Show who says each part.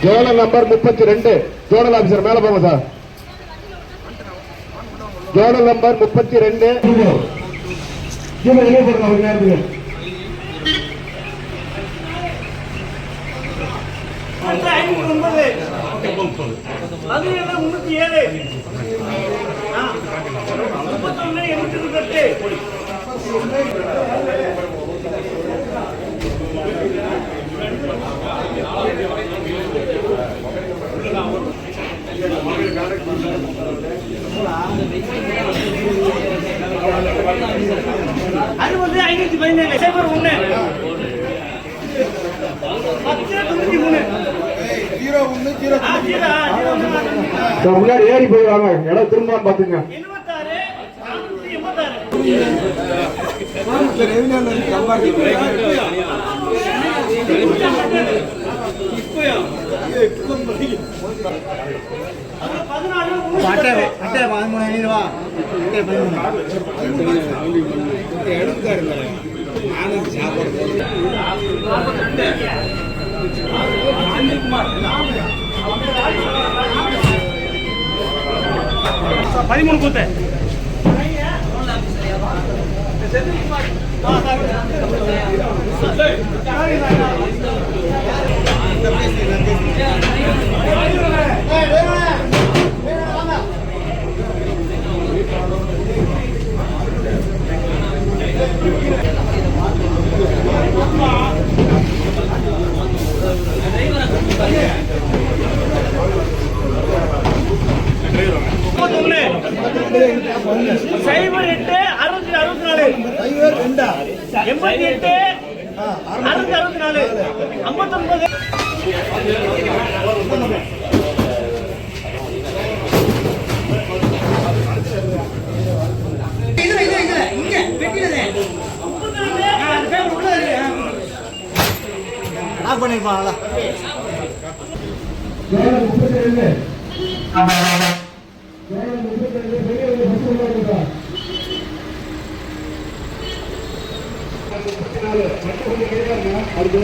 Speaker 1: Zonal number 32 zonal officer மேல போங்க sir. Zonal number 32
Speaker 2: அது வந்து 517 சைபர் 1
Speaker 1: முன்னாடி ஏறி போயிடுவாங்க. இடம் திரும்ப பாத்துங்க.
Speaker 2: பதிமூணு கூத்து சைபர் 8 664 சைபர் 2 88 664 59 பண்ணிருப்பாங்களா
Speaker 1: அடுத்து